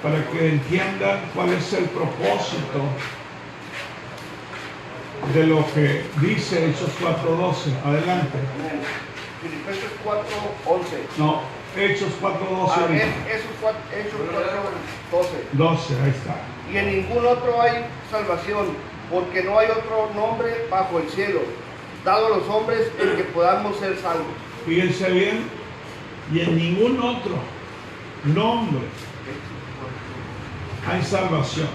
para que entiendan cuál es el propósito de lo que dice Hechos 4:12. Adelante. Filipenses 4:11. No, Hechos 4:12. Hechos 4:12. 12, ahí está. Y en ningún otro hay salvación, porque no hay otro nombre bajo el cielo, dado a los hombres en que podamos ser salvos. Fíjense bien, y en ningún otro nombre hay salvación.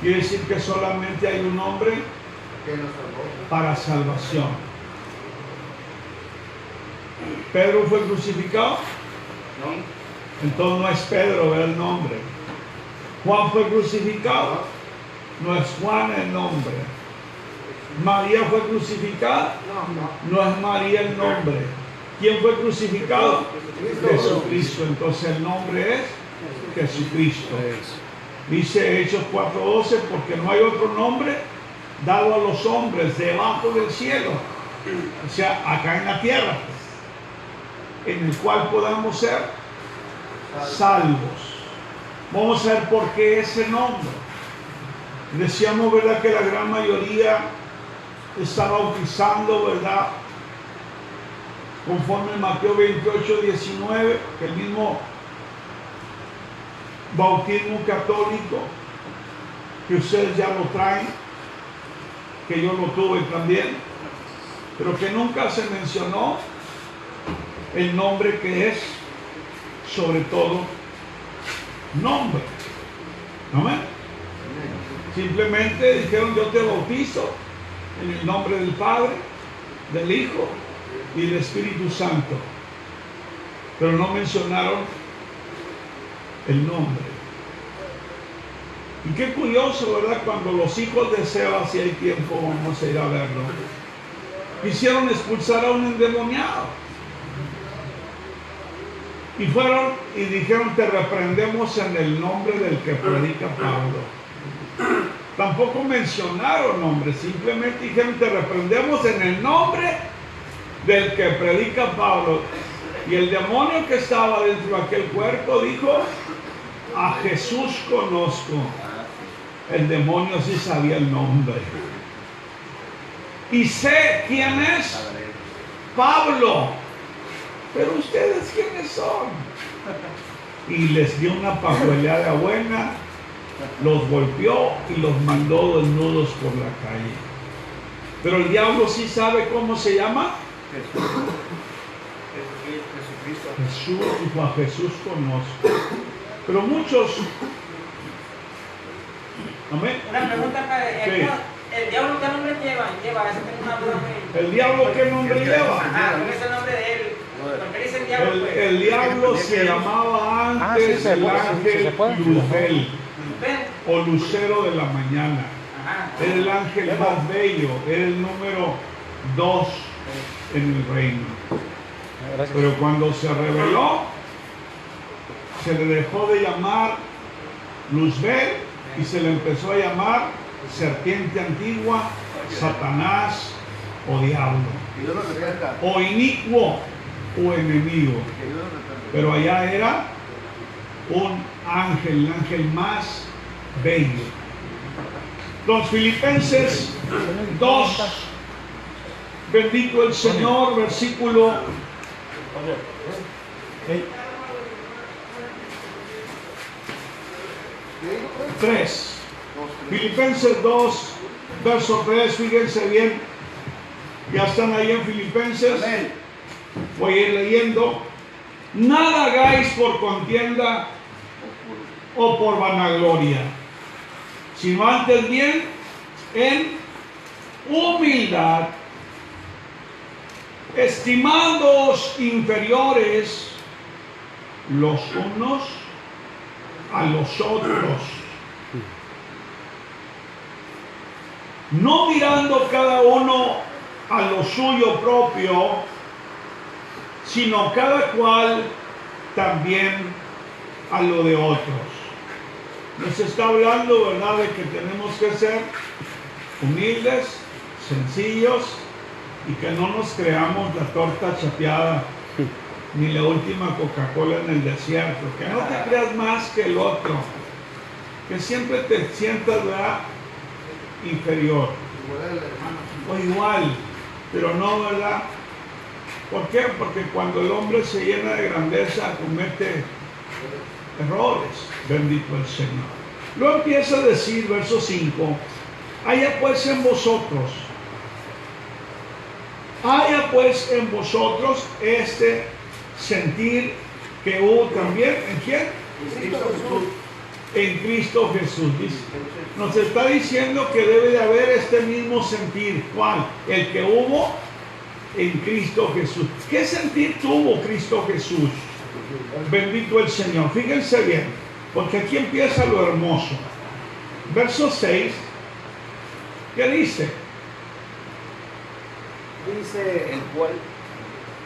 Quiere decir que solamente hay un nombre para salvación. ¿Pedro fue crucificado? ¿No? Entonces no es Pedro el nombre. ¿Juan fue crucificado? No es Juan el nombre. ¿María fue crucificada? No es María el nombre. ¿Quién fue crucificado? Jesucristo. Entonces el nombre es Jesucristo. Dice Hechos 4:12, porque no hay otro nombre dado a los hombres debajo del cielo, o sea, acá en la tierra, en el cual podamos ser salvos. Vamos a ver por qué ese nombre. Decíamos, ¿verdad?, que la gran mayoría está bautizando, ¿verdad?, conforme Mateo 28:19, que el mismo bautismo católico que ustedes ya lo traen, que yo lo tuve también, pero que nunca se mencionó el nombre que es sobre todo nombre. ¿Amén? Simplemente dijeron: yo te bautizo en el nombre del Padre, del Hijo y del Espíritu Santo, pero no mencionaron el nombre. Y qué curioso, ¿verdad? Cuando los hijos de Seba, si hay tiempo vamos a ir a verlo, quisieron expulsar a un endemoniado y fueron y dijeron: te reprendemos en el nombre del que predica Pablo. Tampoco mencionaron nombre, simplemente dijeron: te reprendemos en el nombre del que predica Pablo. Y el demonio que estaba dentro de aquel cuerpo dijo: a Jesús conozco. El demonio sí sabía el nombre. Y sé quién es Pablo. Pero ustedes, ¿quiénes son? Y les dio una pajueleada buena, los golpeó y los mandó desnudos por la calle. Pero el diablo sí sabe cómo se llama. Jesús, dijo: a Jesús conozco. Pero muchos. Amén. Una pregunta para Sí. ¿El diablo qué nombre lleva? Esa tengo una duda. ¿El diablo qué nombre lleva? Ajá, ¿cuál es el nombre de él? ¿Por qué dice el diablo? Pues? El diablo se llamaba antes el ángel Luzbel, o lucero de la mañana. Era el ángel más bello, era el número 2 en el reino. Pero cuando se reveló, se le dejó de llamar Luzbel y se le empezó a llamar serpiente antigua, Satanás o diablo, o inicuo o enemigo. Pero allá era un ángel, el ángel más bello. Los Filipenses 2, bendito el Señor, versículo 3. Filipenses 2, verso 3, fíjense bien. Ya están ahí en Filipenses. Amén. Voy a ir leyendo. Nada hagáis por contienda o por vanagloria, sino antes bien en humildad, estimándoos inferiores los unos a los otros, no mirando cada uno a lo suyo propio, sino cada cual también a lo de otros. Nos está hablando, ¿verdad?, de que tenemos que ser humildes, sencillos, y que no nos creamos la torta chapeada ni la última Coca-Cola en el desierto. Que no te creas más que el otro. Que siempre te sientas, ¿verdad?, inferior. O igual, pero no, ¿verdad? ¿Por qué? Porque cuando el hombre se llena de grandeza comete errores. Bendito el Señor. Luego empieza a decir, verso 5, haya pues en vosotros este sentir que hubo también, ¿en quién? En Cristo Jesús. Dice. Nos está diciendo que debe de haber este mismo sentir. ¿Cuál? El que hubo en Cristo Jesús. ¿Qué sentir tuvo Cristo Jesús? Bendito el Señor. Fíjense bien, porque aquí empieza lo hermoso. Verso 6, ¿qué dice? Dice, el cual,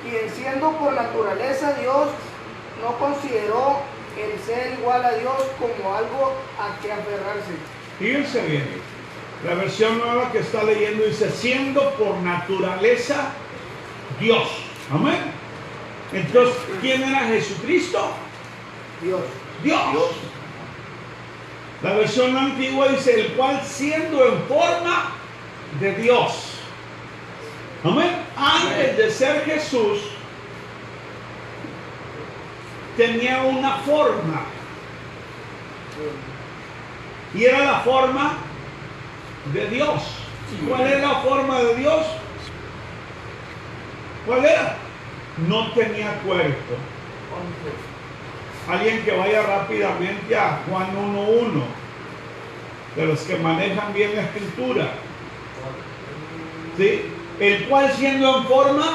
quien siendo por naturaleza Dios, no consideró el ser igual a Dios como algo a que aferrarse. Fíjense bien, la versión nueva que está leyendo dice, siendo por naturaleza Dios. Amén. Entonces, ¿quién era Jesucristo? Dios. Dios. La versión antigua dice, el cual siendo en forma de Dios. Amén. Antes de ser Jesús, tenía una forma. Y era la forma de Dios. ¿Y cuál era la forma de Dios? ¿Cuál era? No tenía cuerpo. Alguien que vaya rápidamente a Juan 1:1, de los que manejan bien la escritura. ¿Sí? El cual siendo en forma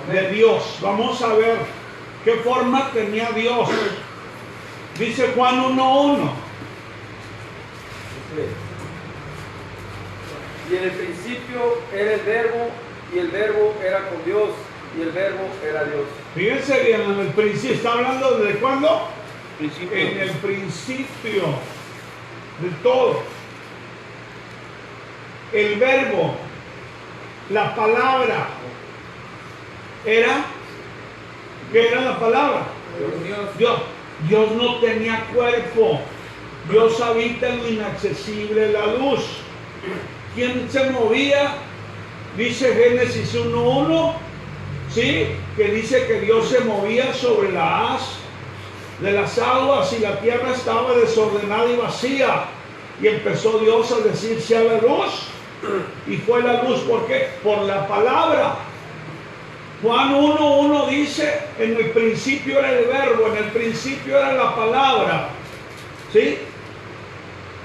de Dios. Vamos a ver qué forma tenía Dios. Dice Juan 1:1. Y en el principio era el verbo, y el verbo era con Dios, y el verbo era Dios. Fíjense bien, en el principio, ¿está hablando de cuándo? Principio. En el principio de todo. El verbo, la palabra, era, ¿qué era la palabra? Dios no tenía cuerpo. Dios habita en lo inaccesible, la luz. ¿Quién se movía? Dice Génesis 1:1, ¿sí? Que dice que Dios se movía sobre la haz de las aguas y la tierra estaba desordenada y vacía. Y empezó Dios a decir, sea la luz. Y fue la luz, ¿por qué? Por la palabra. Juan 1:1 dice, en el principio era el verbo, en el principio era la palabra. ¿Sí?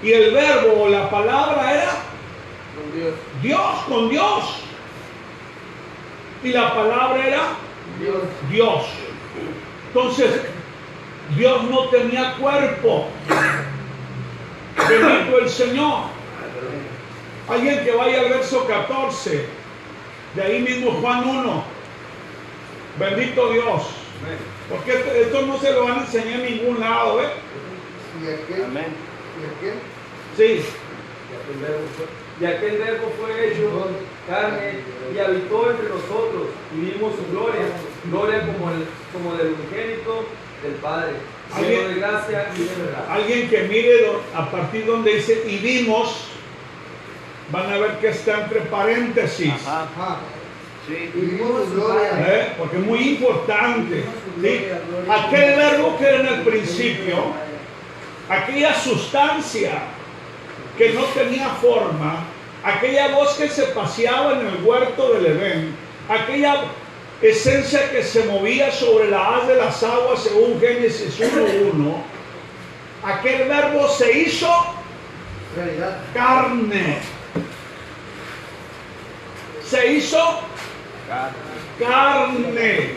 Y el verbo o la palabra era Dios, con Dios. Y la palabra era Dios. Entonces, Dios no tenía cuerpo. Bendito el Señor. Alguien que vaya al verso 14. De ahí mismo Juan 1. Bendito Dios. Porque esto no se lo van a enseñar en ningún lado, ¿eh? Amén. Sí. Y aquel verbo fue hecho carne y habitó entre nosotros, y vimos su gloria, gloria como del unigénito del Padre, lleno de gracia y de verdad. Alguien que mire a partir donde dice y vimos, van a ver que está entre paréntesis. Ajá. Sí. Y vimos su gloria. Porque es muy importante. ¿Sí? Aquel verbo que era en el principio, aquella sustancia que no tenía forma, aquella voz que se paseaba en el huerto del Edén, aquella esencia que se movía sobre la haz de las aguas según Génesis 1:1, aquel verbo se hizo Realidad. carne. Se hizo carne.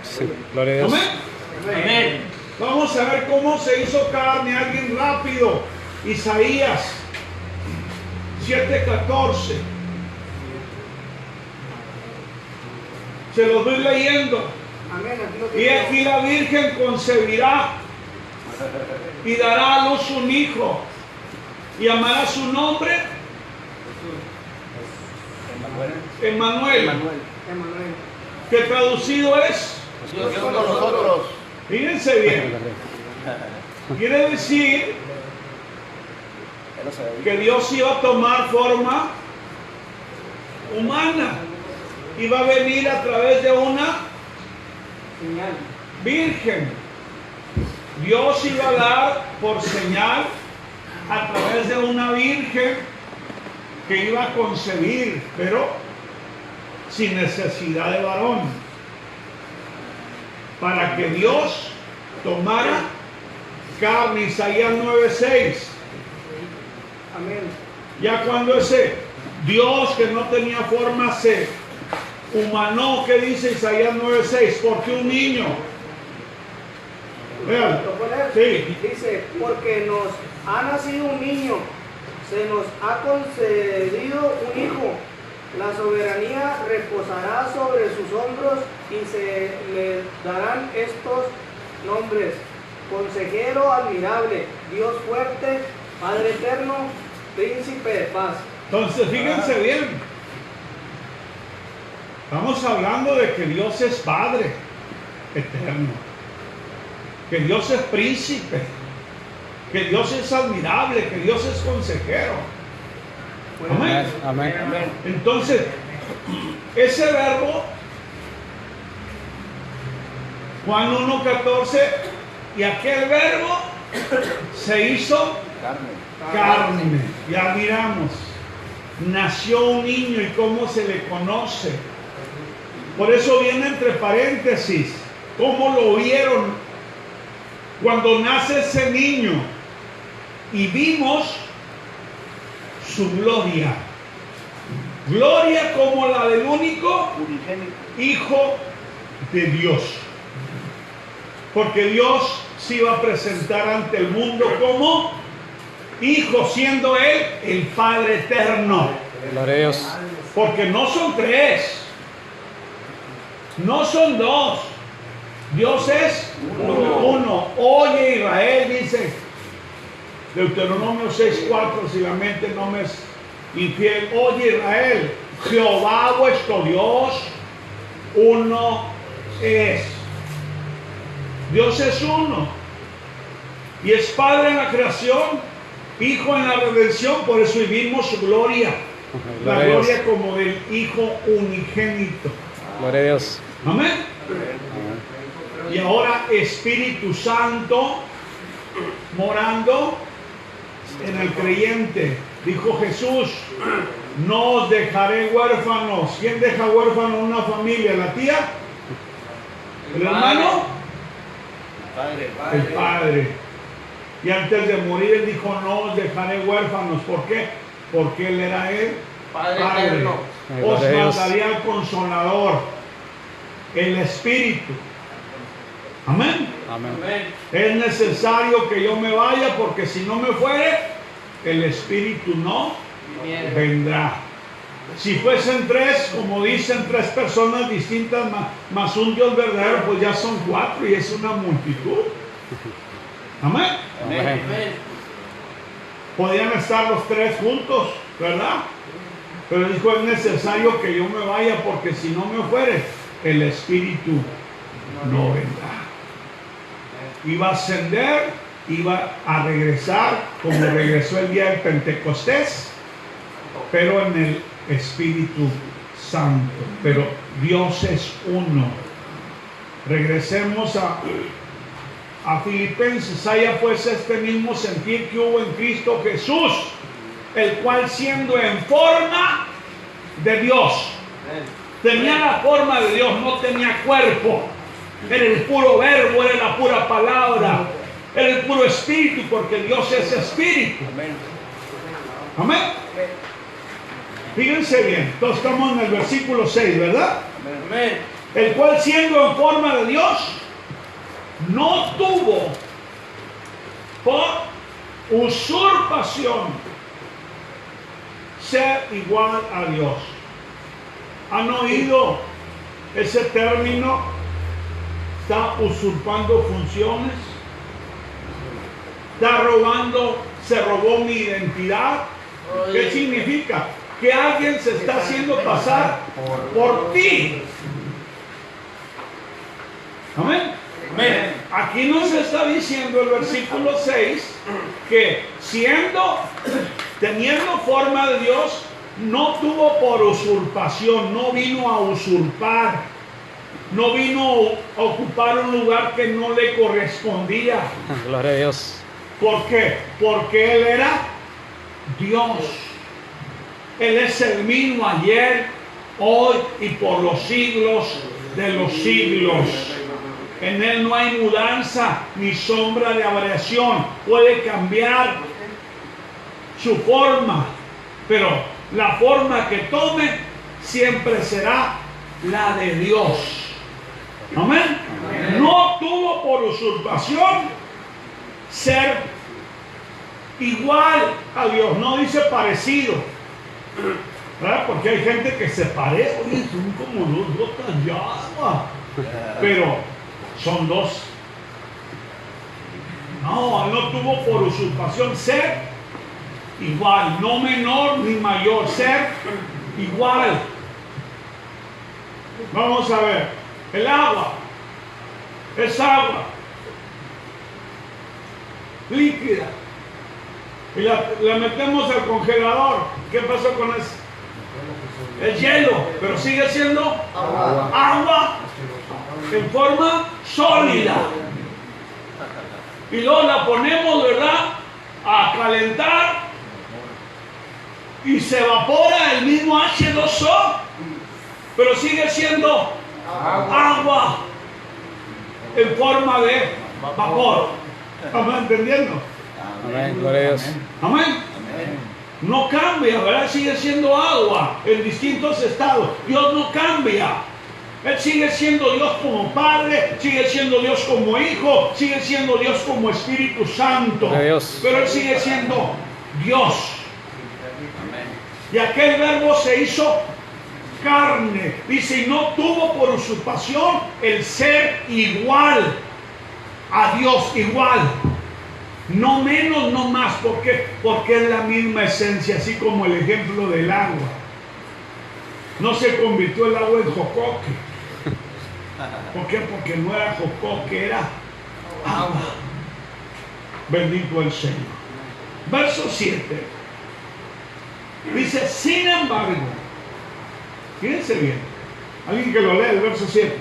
Sí, gloria a Dios. ¿Amén? Amén. Vamos a ver cómo se hizo carne. Alguien rápido. Isaías 7:14. Se los voy leyendo. Amén. Aquí lo Y tenemos. aquí la Virgen concebirá y dará a luz un hijo y llamará su nombre Emmanuel, Emanuel. que traducido es Dios con nosotros. Fíjense bien. Quiere decir que Dios iba a tomar forma humana. Iba a venir a través de una virgen. Dios iba a dar por señal a través de una virgen que iba a concebir, pero sin necesidad de varón, para que Dios tomara carne. Isaías 9:6. Amén. Ya cuando ese Dios que no tenía forma se humanó, ¿qué dice Isaías 9:6? Porque un niño, vean, ¿Lo puedo leer? sí, Dice, porque nos ha nacido un niño, se nos ha concedido un hijo, la soberanía reposará sobre sus hombros y se le darán estos nombres: Consejero admirable, Dios fuerte, Padre eterno, Príncipe de paz. entonces fíjense bien, estamos hablando de que Dios es Padre eterno, que Dios es príncipe, que Dios es admirable, que Dios es consejero. Amén. Amén. Entonces, ese verbo, Juan 1:14, y aquel verbo se hizo carne. Ya miramos, nació un niño y cómo se le conoce. Por eso viene entre paréntesis, cómo lo vieron cuando nace ese niño y vimos su gloria. Gloria como la del único Hijo de Dios. Porque Dios se iba a presentar ante el mundo como Hijo, siendo Él el Padre eterno. Gloria a Dios. Porque no son tres, no son dos. Dios es uno. Oye Israel, dice Deuteronomio 6:4, si la mente no me es infiel. Oye Israel, Jehová vuestro Dios, uno es. Dios es uno. Y es Padre en la creación, Hijo en la redención, por eso vivimos su gloria. La Gloria a Dios. gloria como del Hijo unigénito. Gloria a Dios. Amén. Y ahora Espíritu Santo morando en el creyente. Dijo Jesús, no os dejaré huérfanos. ¿Quién deja huérfano una familia? ¿La tía? ¿El hermano? El padre. Y antes de morir él dijo, no os dejaré huérfanos. ¿Por qué? Porque él era el Padre. Os Gloria a Dios. mandaría el Consolador, el Espíritu. Amén. Amén. Es necesario que yo me vaya, porque si no me fuere, el Espíritu no vendrá. Si fuesen tres, como dicen, tres personas distintas más un Dios verdadero, pues ya son cuatro y es una multitud. Amén. Amén. Podían estar los tres juntos, ¿verdad? Pero dijo, es necesario que yo me vaya, porque si no me fuere, el Espíritu no vendrá. Iba a ascender, iba a regresar, como regresó el día del Pentecostés, pero en el Espíritu Santo. Pero Dios es uno. Regresemos a Filipenses. Haya pues este mismo sentir que hubo en Cristo Jesús, el cual siendo en forma de Dios, tenía la forma de Dios, no tenía cuerpo, era el puro verbo, era la pura palabra, era el puro espíritu, porque Dios es espíritu. Amén. Fíjense bien, entonces estamos en el versículo 6, ¿verdad? El cual siendo en forma de Dios, no tuvo por usurpación ser igual a Dios. ¿Han oído ese término? Está usurpando funciones, está robando, se robó mi identidad. ¿Qué significa? Que alguien se está haciendo pasar por ti. Amén. Amén. Aquí nos está diciendo el versículo 6 que teniendo forma de Dios, no tuvo por usurpación, no vino a usurpar, no vino a ocupar un lugar que no le correspondía. Gloria a Dios. ¿Por qué? Porque Él era Dios. Él es el mismo ayer, hoy y por los siglos de los siglos. En Él no hay mudanza ni sombra de variación. Puede cambiar su forma, pero la forma que tome siempre será la de Dios. Amén. No tuvo por usurpación ser igual a Dios. No dice parecido, ¿verdad? Porque hay gente que se parece, oye, son como dos gotas de agua, pero son dos. No, no tuvo por usurpación ser igual, no menor ni mayor, ser igual. Vamos a ver, el agua es agua líquida y la metemos al congelador. ¿Qué pasó con eso? El hielo, pero sigue siendo agua en forma sólida. Y luego la ponemos, ¿verdad?, a calentar y se evapora el mismo H2O, pero sigue siendo agua en forma de vapor. ¿Estamos entendiendo? Amén. Gloria a Dios. Amén. No cambia, ¿verdad? Sigue siendo agua en distintos estados. Dios no cambia. Él sigue siendo Dios como Padre, sigue siendo Dios como Hijo, sigue siendo Dios como Espíritu Santo. Pero Él sigue siendo Dios. Y aquel verbo se hizo carne. Dice, y no tuvo por usurpación el ser igual a Dios, igual. No menos, no más. ¿Por qué? Porque es la misma esencia, así como el ejemplo del agua. No se convirtió el agua en jocoque. ¿Por qué? Porque no era jocoque, era agua. Bendito el Señor. Verso 7. Dice, sin embargo, fíjense bien, alguien que lo lea el verso 7.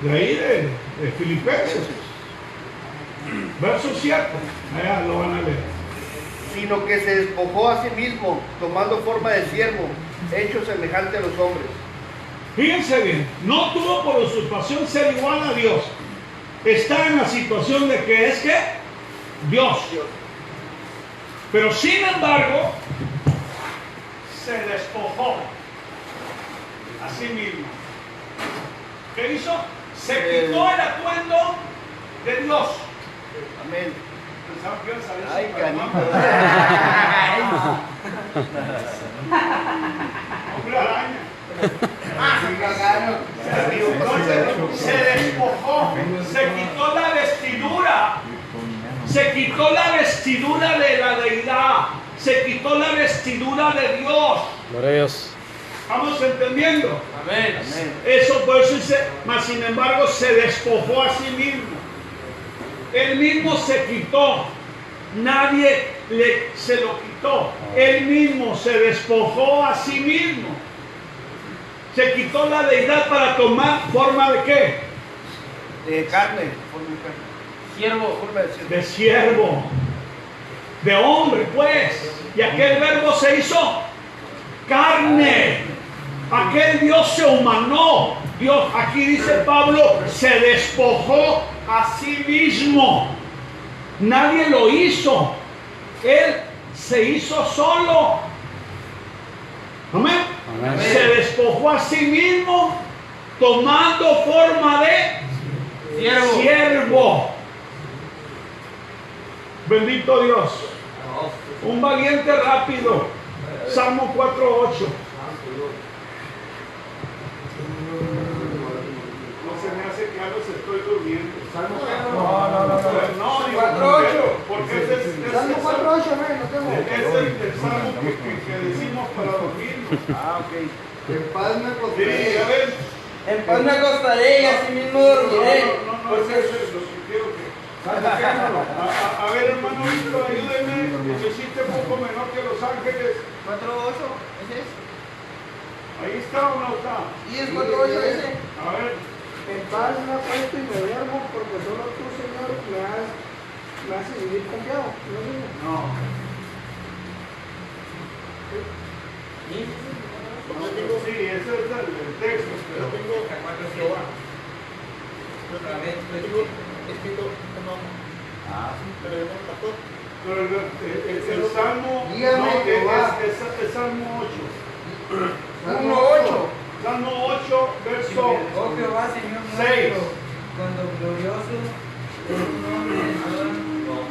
De ahí de Filipenses. Verso 7. Allá lo van a leer. Sino que se despojó a sí mismo, tomando forma de siervo, hecho semejante a los hombres. Fíjense bien, no tuvo por usurpación ser igual a Dios. Está en la situación de que es que Dios. Pero sin embargo, se despojó a sí mismo. ¿Qué hizo? Se quitó el atuendo de Dios. Amén. Pensaban que iban a salir Ay, hombre araña. Entonces se despojó, se quitó la vestidura, se quitó la vestidura de la deidad, se quitó la vestidura de Dios. Gloria a Dios. ¿Estamos entendiendo? Amén. Eso por eso dice, mas sin embargo se despojó a sí mismo. Él mismo se quitó, nadie se lo quitó. Él mismo se despojó a sí mismo. Se quitó la deidad para tomar forma de ¿qué? De carne. Siervo. De siervo, de hombre, pues. Y aquel verbo se hizo carne. Aquel Dios se humanó. Dios, aquí dice Pablo, se despojó a sí mismo. Nadie lo hizo. Él se hizo solo. Amén. Amén. Se despojó a sí mismo, tomando forma de siervo. Bendito Dios. Un valiente rápido. Salmo 4:8. No se me hace claro si estoy durmiendo. Salmo 4:8. No, digo 4:8. Porque ese es Salmo 4:8, no tengo. el salmo que decimos para dormir. Ah, ok. En paz me Sí, acosté. ya ves. En paz me acostaré y así mismo dormiré. No, es eso, si quiero que... A ver, hermano Víctor, ayúdenme. Necesite poco menor que Los Ángeles. 4.8, ese es. Ahí está o no está. Y es 4.8 ese. A ver. En paz me acuesto y me duermo porque solo tú, Señor, me haces vivir confiado. ¿No, Señor? No. Sí, ese es el texto. Pero tengo Jehová. Pero el Salmo, Dígame, no, Jehová. es Salmo 8. 1:8. Salmo 8, verso Oh Jehová, Señor 6. nuestro, cuando glorioso es tu nombre en toda.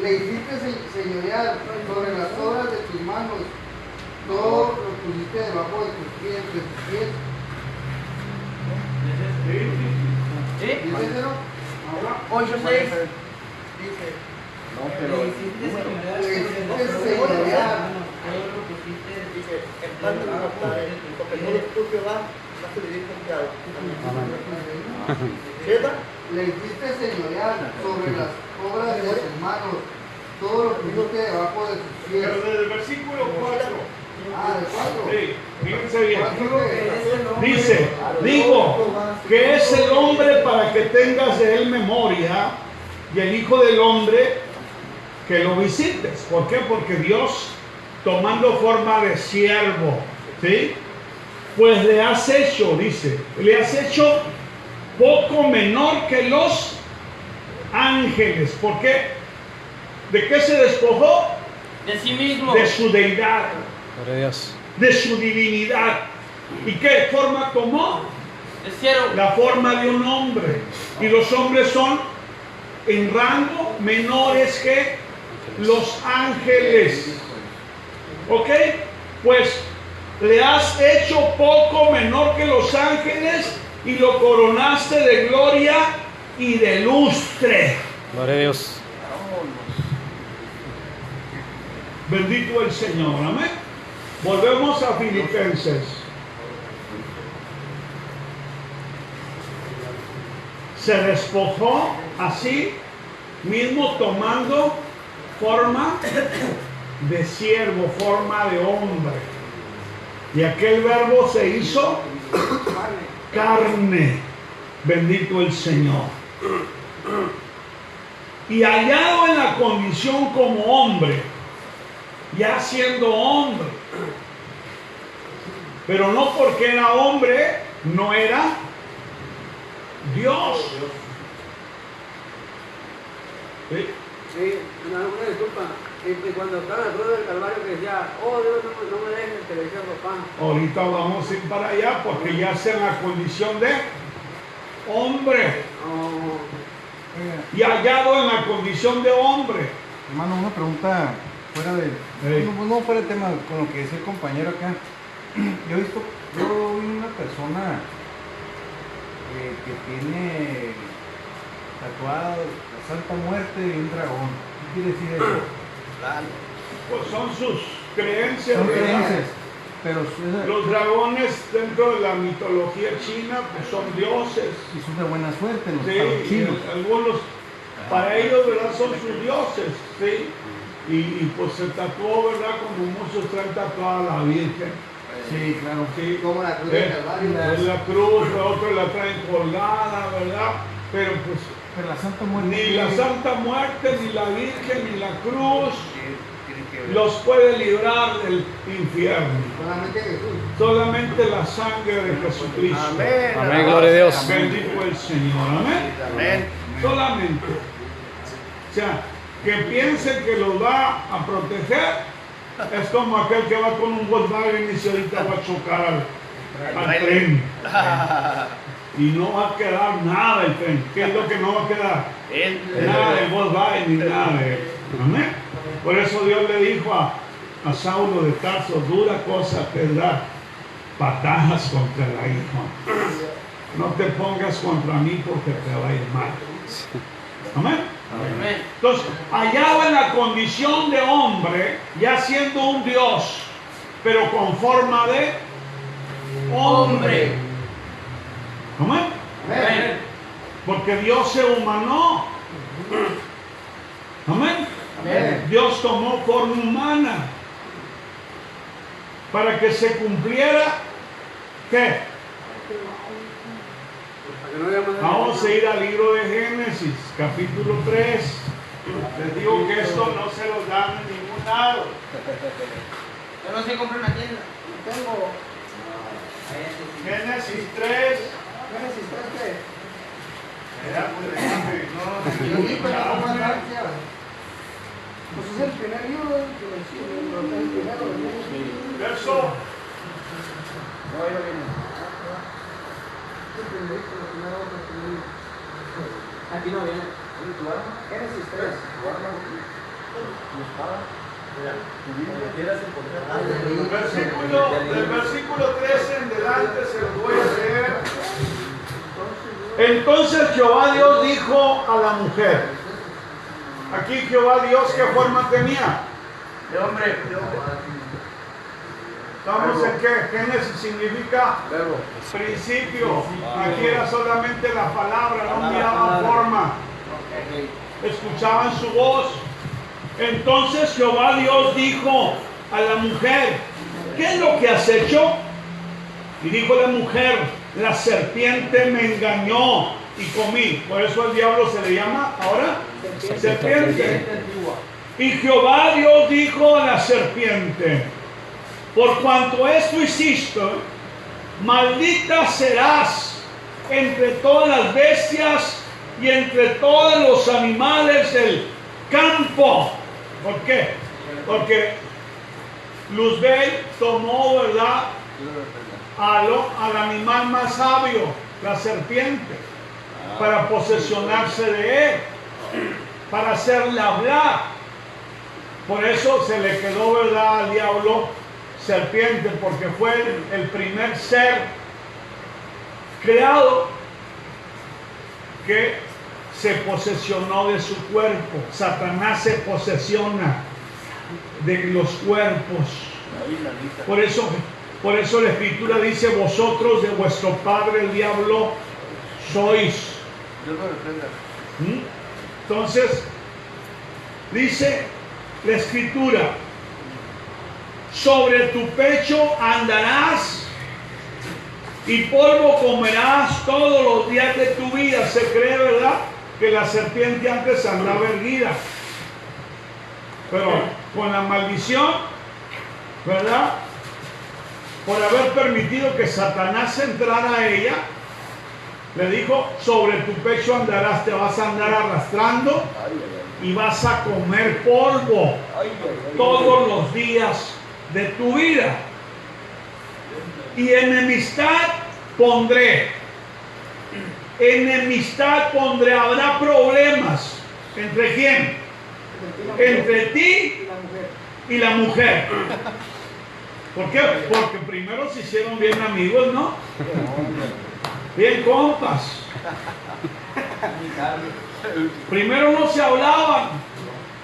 Le hiciste señorear sobre las obras de tus manos. Todo lo pusiste debajo de tus pies. ¿Sí? ¿Dice eso? 8:6. Dice. Le hiciste señorear Le sobre hiciste las obras de tus señorear. manos, todo lo pusiste En paz me acostaré, porque solo tú, Jehová, me haces vivir confiado. ¿Cierto? Le hiciste señorear sobre las obras de tus manos. Todo lo pusiste debajo de tus pies. Pero desde el versículo 4. Ah, de 4. Sí, fíjense bien. Digo que es el hombre. Dice, digo que es el hombre para que tengas de él memoria y el Hijo del Hombre que lo visites. ¿Por qué? Porque Dios, tomando forma de siervo, ¿sí? Pues le has hecho, dice, le has hecho poco menor que los ángeles. ¿Por qué? ¿De qué se despojó? De sí mismo. De su deidad, Gloria a Dios. de su divinidad. ¿Y qué forma tomó? De ciervo. La forma de un hombre. Y los hombres son en rango menores que los ángeles. ¿Ok? Pues le has hecho poco menor que los ángeles y lo coronaste de gloria y de lustre. Gloria a Dios. Bendito el Señor. Amén. Volvemos a Filipenses. Se despojó así mismo tomando forma de siervo, forma de hombre. Y aquel verbo se hizo carne. Bendito el Señor. Y hallado en la condición como hombre, ya siendo hombre, pero no porque era hombre, no era Dios. ¿Sí? Sí, una disculpa. Cuando estaba en la cruz del Calvario que decía, oh Dios, no me dejes, que le decía papá. Ahorita vamos a ir para allá porque ya está en la condición de hombre. Oh, Y hallado en la condición de hombre. Hermano, una pregunta fuera de... No fuera de tema, con lo que decía el compañero acá. Yo vi una persona que tiene tatuado la Santa Muerte y un dragón. ¿Qué quiere decir eso? Pues son sus creencias. Son ¿verdad? creencias, pero Los dragones dentro de la mitología china pues son dioses. y son de buena suerte los Sí, para los chinos. algunos, para ellos, ¿verdad? Son sus dioses, ¿sí? Y pues se tatuó, ¿verdad? Como muchos traen tatuada a la Virgen. Sí, claro. Sí. Como la cruz del Calvario. La cruz, otros la traen colgada, ¿verdad? Pero pues Pero la Santa Muerte... ni la Santa Muerte, ni la Virgen, ni la cruz los puede librar del infierno. Solamente Jesús. Solamente la sangre de Jesucristo. Amén, gloria a Dios. Bendito el Señor. Amén. Amén. Solamente. O sea, que piensen que los va a proteger es como aquel que va con un Volkswagen y se ahorita va a chocar al tren. Y no va a quedar nada el tren. ¿Qué es lo que no va a quedar? Nada de Volkswagen ni nada de él. Amén. Por eso Dios le dijo a Saulo de Tarso, dura cosa te da patadas contra el aguijón. No te pongas contra mí porque te va a ir mal. Amén. Amén. Entonces, hallado en la condición de hombre, ya siendo un Dios, pero con forma de hombre. Amén. Amén. Porque Dios se humanó. Amén. Amén. Dios tomó forma humana para que se cumpliera, ¿qué? Vamos a ir al libro de Génesis, capítulo 3. Les digo que esto no se lo dan en ningún lado. Yo no sé comprar una tienda. Tengo Génesis 3. Génesis 3. Pues es el primer libro, el primero. Verso. Aquí no viene. Génesis 3. Del versículo 13 en delante se lo voy a leer. Entonces Jehová Dios dijo a la mujer. Aquí Jehová Dios, ¿qué forma tenía? De hombre. ¿Estamos en qué? Génesis significa principio. Aquí era solamente la palabra, no miraban forma. Escuchaban su voz. Entonces Jehová Dios dijo a la mujer, ¿qué es lo que has hecho? Y dijo la mujer, la serpiente me engañó y comí. Por eso al diablo se le llama ahora serpiente. Y Jehová Dios dijo a la serpiente, por cuanto esto hiciste, maldita serás entre todas las bestias y entre todos los animales del campo. ¿Por qué? Porque Luzbel tomó, ¿verdad?, al animal más sabio, la serpiente, para posesionarse de él, para hacerle hablar. Por eso se le quedó, ¿verdad?, al diablo serpiente, porque fue el primer ser creado que se posesionó de su cuerpo. Satanás se posesiona de los cuerpos. Por eso la Escritura dice, vosotros de vuestro padre el diablo sois. Entonces, dice la Escritura, sobre tu pecho andarás y polvo comerás todos los días de tu vida. Se cree, ¿verdad?, que la serpiente antes andaba erguida, pero con la maldición, ¿verdad?, por haber permitido que Satanás entrara a ella, le dijo, sobre tu pecho andarás, te vas a andar arrastrando y vas a comer polvo todos los días de tu vida. Y enemistad pondré, habrá problemas. ¿Entre quién? Entre ti y la mujer. ¿Por qué? Porque primero se hicieron bien amigos, ¿no? Bien compas. Primero no se hablaban,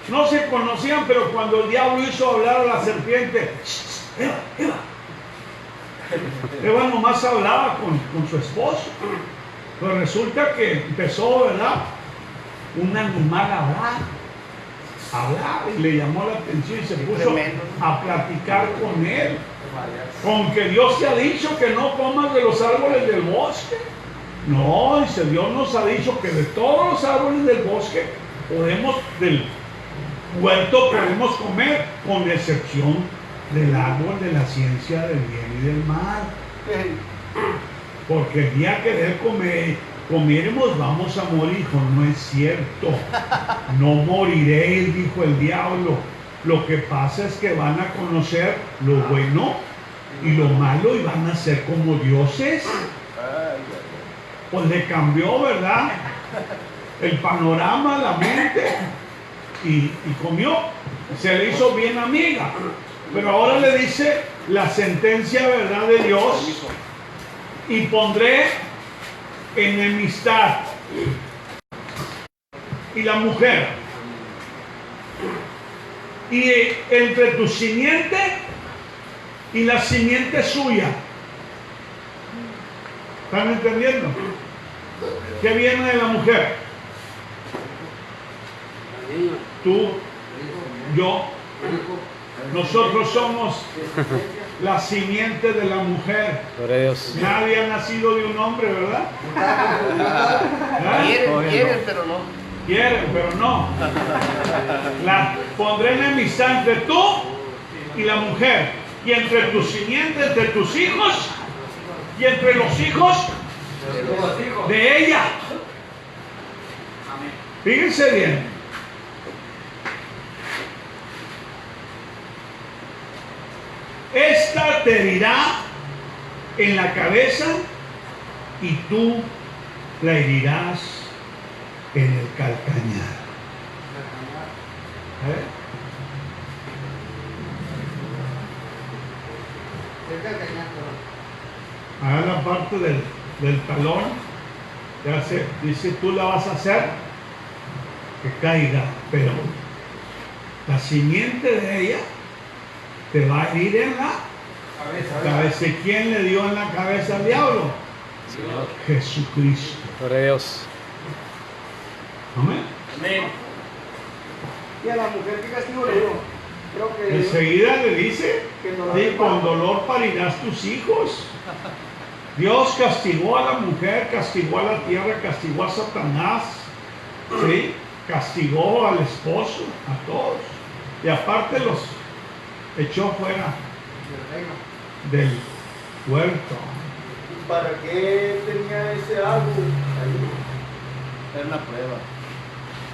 no se conocían, pero cuando el diablo hizo hablar a la serpiente, Eva nomás hablaba con su esposo. Pero resulta que empezó, ¿verdad?, un animal a hablar, y le llamó la atención y se puso a platicar con él. Con que Dios te ha dicho que no comas de los árboles del bosque. No, dice, Dios nos ha dicho que de todos los árboles del bosque del huerto podemos comer, con excepción del árbol de la ciencia del bien y del mal. Porque el día que comiéramos vamos a morir. Dijo, no es cierto, no moriréis, dijo el diablo. Lo que pasa es que van a conocer lo bueno y lo malo y van a ser como dioses. Pues le cambió, ¿verdad?, el panorama, la mente, y comió. Se le hizo bien amiga. Pero ahora le dice la sentencia, ¿verdad?, de Dios. Y pondré enemistad. Y la mujer. Y entre tu simiente y la simiente suya. ¿Están entendiendo? ¿Qué viene de la mujer? Tú, yo, nosotros somos la simiente de la mujer. Gloria a Dios. Nadie ha nacido de un hombre, ¿verdad? Quieren, pero no. Quieren, pero no. La pondré enemistad entre tú y la mujer, y entre tu simiente, entre tus hijos, y entre los hijos de ella. Fíjense bien. Esta te herirá en la cabeza y tú la herirás en el calcañar. A la parte del talón, ya se dice, tú la vas a hacer que caiga, pero la simiente de ella te va a herir en la cabeza. ¿Quién le dio en la cabeza al diablo? Jesucristo. Gloria a Dios. Amén. ¿Y a la mujer qué castigo le dio? Creo que Enseguida le dice, sí, con dolor parirás tus hijos. Dios castigó a la mujer, castigó a la tierra, castigó a Satanás, ¿sí? Castigó al esposo, a todos. Y aparte los echó fuera del huerto. ¿Para qué tenía ese árbol ahí? Era una prueba.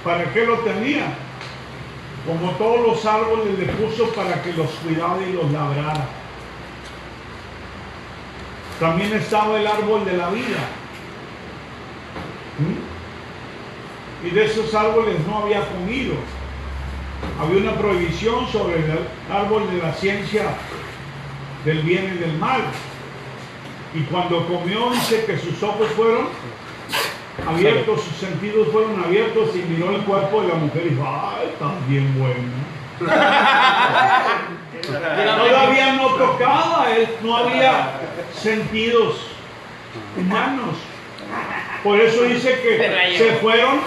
¿Para qué lo tenía? Como todos los árboles le puso para que los cuidara y los labrara. También estaba el árbol de la vida. Y de esos árboles no había comido. Había una prohibición sobre el árbol de la ciencia del bien y del mal. Y cuando comió, dice que sus ojos fueron abiertos, sus sentidos fueron abiertos, y miró el cuerpo de la mujer y dijo, ¡ay, está bien bueno! Todavía no tocaba, él no había sentidos humanos. Por eso dice que se fueron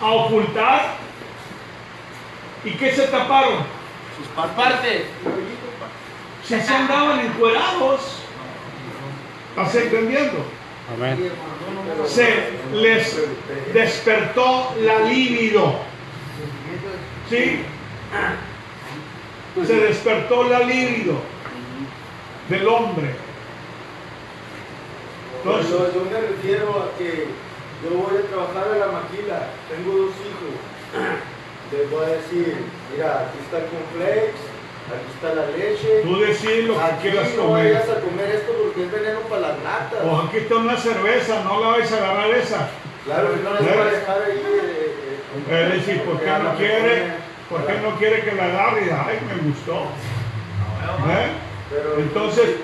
a ocultar. ¿Y qué se taparon? Sus partes. Si se andaban encuerados. ¿Estás entendiendo? Amén. Se les despertó la libido. ¿Sí? Se despertó la libido del hombre. Entonces, Yo me refiero a que yo voy a trabajar a la maquila, tengo 2 hijos. Les voy a decir, mira, aquí está el cornflakes, aquí está la leche. tú decides lo que Aquí quieras no comer. vayas a comer esto porque es veneno para las ratas. O aquí está una cerveza, no la vais a agarrar esa. Claro, que no les voy a dejar ahí. Él dice, ¿por qué no quiere? ¿Por qué no quiere que la agarre? Ay, me gustó. Entonces,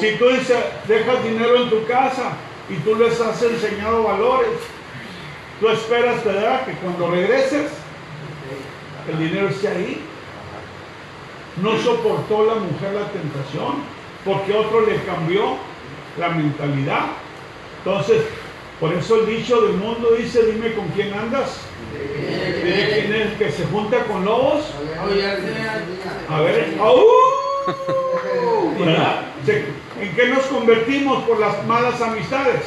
si tú dices, dejas dinero en tu casa y tú les has enseñado valores, tú esperas, ¿verdad?, que cuando regreses, el dinero esté ahí. No soportó la mujer la tentación, porque otro le cambió la mentalidad. Entonces, por eso el dicho del mundo dice, dime con quién andas. Dime quién es el que se junta con lobos. A ver, ¡au! ¿Verdad? ¿En qué nos convertimos por las malas amistades?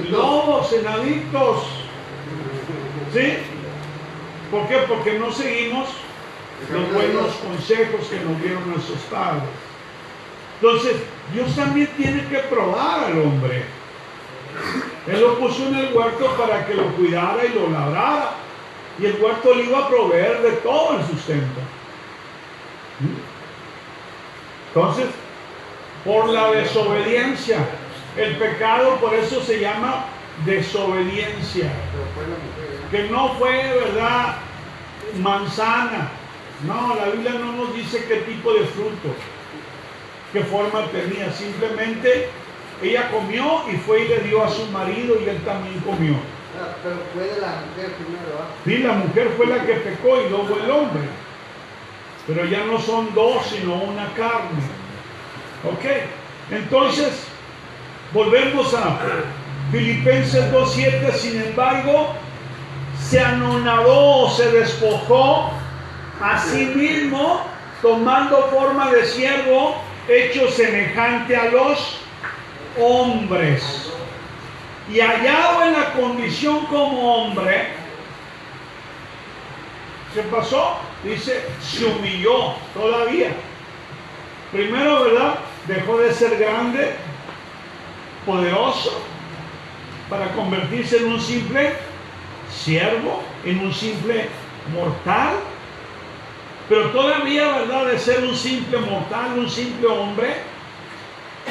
Lobos, en adictos. ¿Sí? ¿Por qué? Porque no seguimos los buenos consejos que nos dieron nuestros padres. Entonces, Dios también tiene que probar al hombre. Él lo puso en el huerto para que lo cuidara y lo labrara. Y el huerto le iba a proveer de todo el sustento. Entonces, por la desobediencia, el pecado por eso se llama desobediencia. Que no fue, ¿verdad?, manzana. No, la Biblia no nos dice qué tipo de fruto, qué forma tenía. Simplemente ella comió y fue y le dio a su marido y él también comió. Pero fue de la mujer primero, ¿ah? Sí, la mujer fue la que pecó y luego el hombre. Pero ya no son dos, sino una carne. Ok, entonces Volvemos a Filipenses 2:7. Sin embargo, se anonadó, se despojó a sí mismo, tomando forma de siervo, hecho semejante a los hombres. Y hallado en la condición como hombre, ¿qué pasó? Dice, se humilló todavía. Primero, ¿verdad? Dejó de ser grande, poderoso, para convertirse en un simple siervo, en un simple mortal. Pero todavía, ¿verdad? De ser un simple mortal, un simple hombre,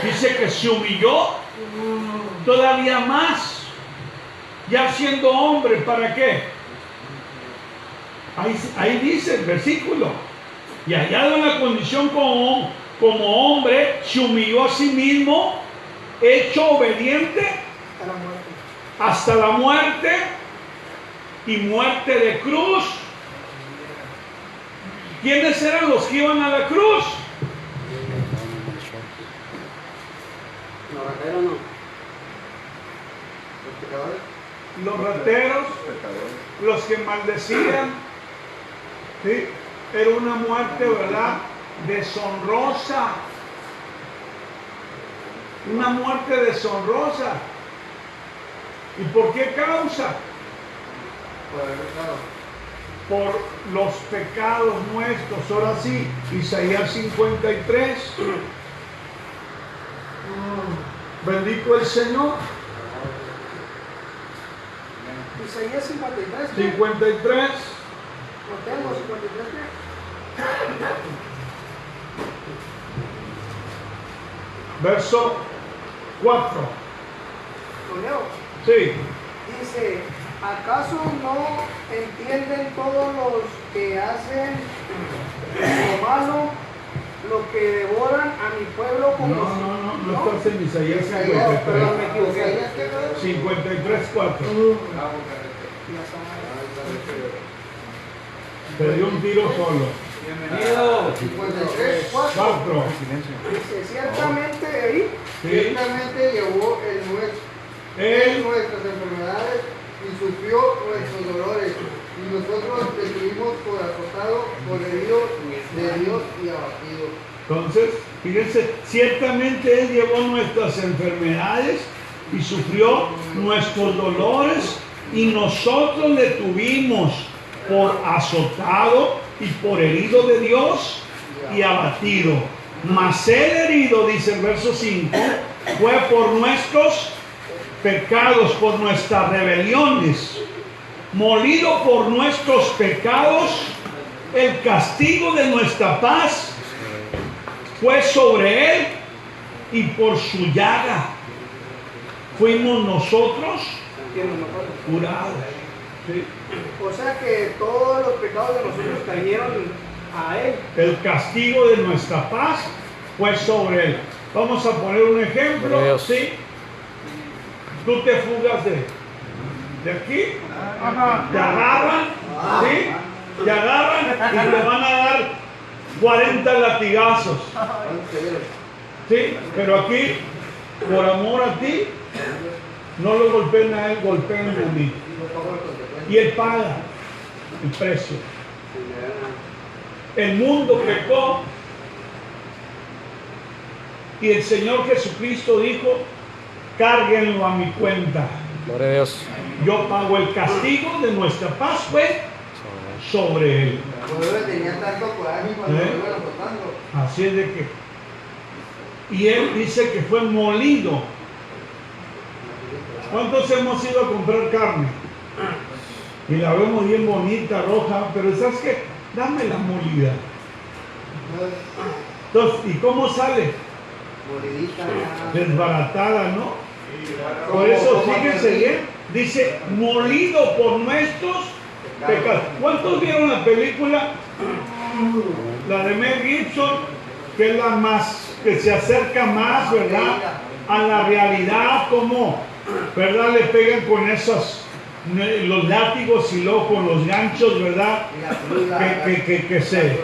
dice que se humilló todavía más, ya siendo hombre. ¿Para qué? Ahí dice el versículo, y hallado en la condición como hombre, se humilló a sí mismo, hecho obediente hasta la muerte, y muerte de cruz. ¿Quiénes eran los que iban a la cruz? No, ratero no. Los pecadores. Los rateros, los que maldecían. ¿Sí? Era una muerte, ¿verdad? Deshonrosa. Una muerte deshonrosa. ¿Y por qué causa? Por el pecado. Por los pecados nuestros. Ahora sí, Isaías 53. Bendito el Señor. Isaías 53. 53. No tengo 53. Verso 4. ¿Lo leo? Sí. Dice, ¿acaso no entienden todos los que hacen lo malo, lo que devoran a mi pueblo como No estás en Isaías Perdón, me 53. equivoqué. 53, 4. Te dio un tiro solo. Bienvenido. 53, 4. Dice, ciertamente ahí, Sí. Ciertamente llevó Él, nuestras enfermedades y sufrió nuestros dolores. Y nosotros le tuvimos por azotado, por herido de Dios y abatido. entonces, fíjense, ciertamente Él llevó nuestras enfermedades y sufrió nuestros dolores, y nosotros le tuvimos por azotado y por herido de Dios y abatido. Mas el herido, dice el verso 5, fue por nuestros pecados, por nuestras rebeliones, molido por nuestros pecados, el castigo de nuestra paz fue sobre él, y por su llaga fuimos nosotros curados. ¿Sí? o sea que todos los pecados de nosotros cayeron a él. El castigo de nuestra paz fue sobre él. Vamos a poner un ejemplo. Dios. ¿Sí? Tú te fugas de aquí, te agarran, ¿sí? Te agarran y te van a dar 40 latigazos. ¿Sí? Pero aquí, por amor a ti, no lo golpeen a él, golpeen a mí. Y él paga el precio. El mundo pecó y el Señor Jesucristo dijo, cárguenlo a mi cuenta. Gloria a Dios. Yo pago el castigo de nuestra paz, fue sobre él. Tenía tanto coraje cuando lo iban azotando. Así es de que. Y él dice que fue molido. ¿Cuántos hemos ido a comprar carne? Y la vemos bien bonita, roja, pero ¿sabes qué? Dame la molida. Entonces, ¿y cómo sale? Moridita. Desbaratada, ¿no? Por eso, fíjense bien, dice, molido por nuestros pecados. ¿Cuántos vieron la película? La de Mel Gibson, que es la más, que se acerca más, ¿verdad? A la realidad, como, ¿verdad? Le pegan con esos, los látigos y luego con los ganchos, ¿verdad? Que se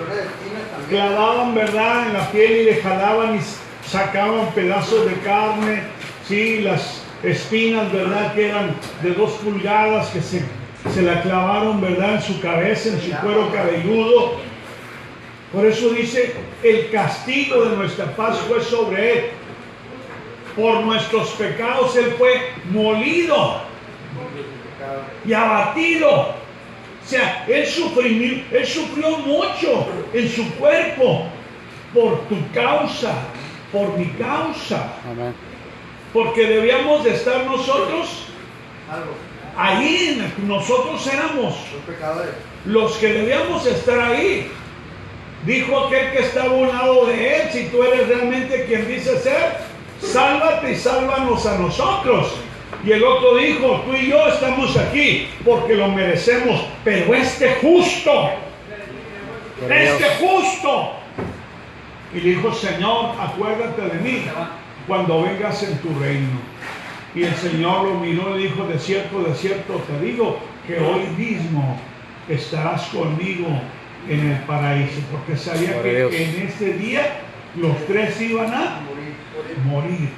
clavaban, ¿verdad? En la piel y le jalaban y sacaban pedazos de carne Sí, las espinas, ¿verdad? Que eran de 2 pulgadas que se la clavaron, ¿verdad? En su cabeza, en su cuero cabelludo. Por eso dice, el castigo de nuestra paz fue sobre él. Por nuestros pecados él fue molido y abatido. O sea, él sufrió mucho en su cuerpo por tu causa, por mi causa. Amén. Porque debíamos de estar nosotros ahí, nosotros éramos los que debíamos estar ahí. Dijo aquel que estaba a un lado de él, si tú eres realmente quien dice ser, sálvate y sálvanos a nosotros. Y el otro dijo, tú y yo estamos aquí porque lo merecemos, pero este justo, y le dijo, Señor, acuérdate de mí cuando vengas en tu reino. Y el Señor lo miró y le dijo, de cierto te digo que hoy mismo estarás conmigo en el paraíso, porque sabía que en ese día los 3 iban a morir.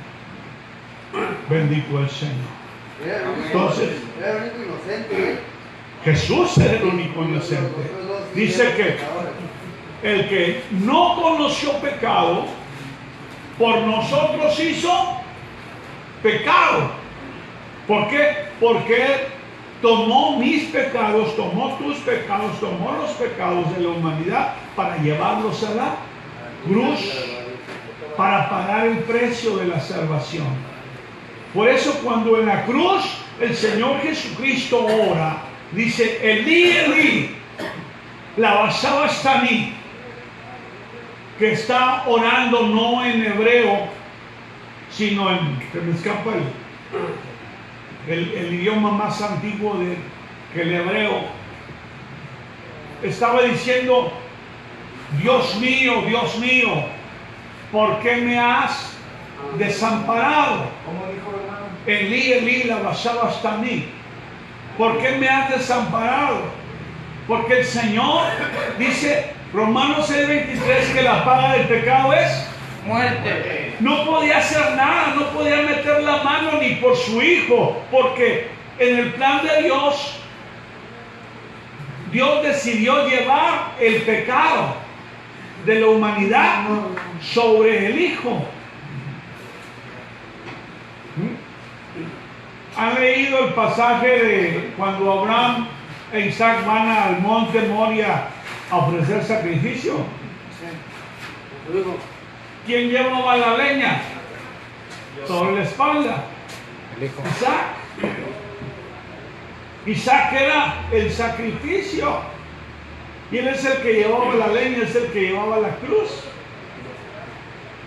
Bendito el Señor. Entonces, Jesús era el único inocente. Dice que el que no conoció pecado, por nosotros hizo pecado. ¿Por qué? Porque Él tomó mis pecados, tomó tus pecados, tomó los pecados de la humanidad para llevarlos a la cruz, para pagar el precio de la salvación. Por eso cuando en la cruz el Señor Jesucristo ora, dice, Elí, Elí, lama sabachthani, que está orando no en hebreo, sino en, se me escapa el idioma más antiguo que el hebreo. Estaba diciendo, Dios mío, ¿por qué me has desamparado? Elí, Elí, lama sabachthani, ¿por qué me has desamparado? Porque el Señor dice, Romanos 6:23, que la paga del pecado es muerte. No podía hacer nada, no podía meter la mano ni por su hijo, porque en el plan de Dios, Dios decidió llevar el pecado de la humanidad sobre el hijo. ¿Han leído el pasaje de cuando Abraham e Isaac van al monte Moria a ofrecer sacrificio? ¿Quién llevaba la leña? Sobre la espalda. Isaac. Isaac era el sacrificio. Y él es el que llevaba la leña, es el que llevaba la cruz.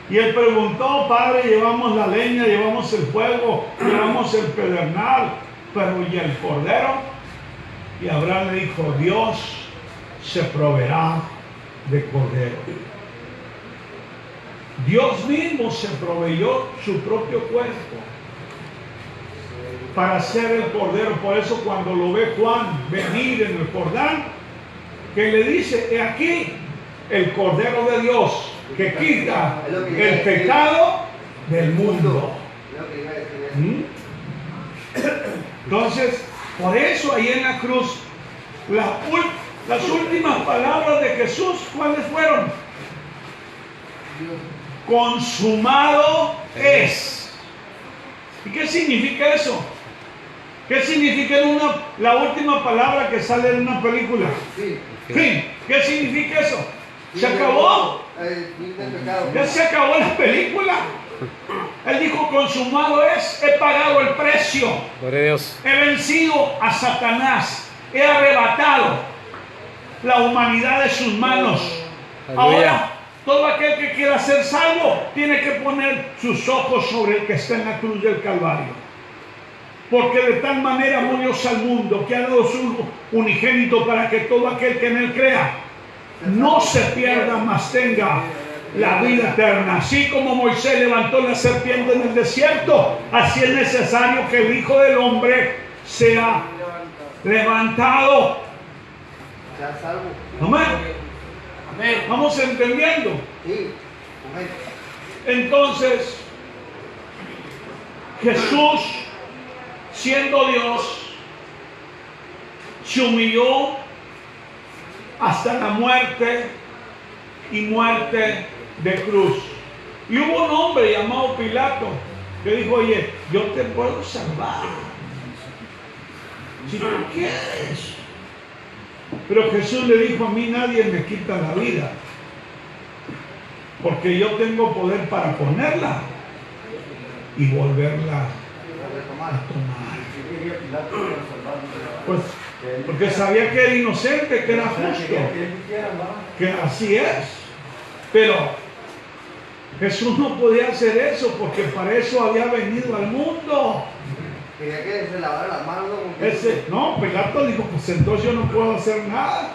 Y él preguntó, Padre, llevamos la leña, llevamos el fuego, llevamos el pedernal, pero ¿y el cordero? Y Abraham le dijo, Dios se proveerá de cordero. Dios mismo se proveyó su propio cuerpo para ser el cordero. Por eso cuando lo ve Juan venir en el Jordán, que le dice, he aquí el cordero de Dios que quita el pecado del mundo. Entonces, por eso ahí en la cruz, las últimas palabras de Jesús, ¿cuáles fueron? Consumado es. ¿Y qué significa eso? ¿Qué significa la última palabra que sale en una película? Fin. ¿Qué significa eso? ¿Se acabó? Ya se acabó la película. Él dijo, consumado es, he pagado el precio. Gloria a Dios. He vencido a Satanás. He arrebatado la humanidad de sus manos. Aleluya. Ahora, todo aquel que quiera ser salvo tiene que poner sus ojos sobre el que está en la cruz del Calvario. Porque de tal manera amó Dios al mundo que ha dado su unigénito para que todo aquel que en él crea no se pierda, mas tenga la vida eterna. Así como Moisés levantó la serpiente en el desierto, así es necesario que el Hijo del Hombre sea levantado. Amén. ¿Vamos entendiendo? Entonces, Jesús, siendo Dios, se humilló hasta la muerte y muerte de cruz. Y hubo un hombre llamado Pilato que dijo, oye, yo te puedo salvar si tú quieres. Pero Jesús le dijo, a mí nadie me quita la vida, porque yo tengo poder para ponerla y volverla a tomar. Pues porque sabía que era inocente, que era justo, que así es. Pero Jesús no podía hacer eso, porque para eso había venido al mundo. Quería que se lavara las manos. No, Pilato dijo, pues entonces yo no puedo hacer nada.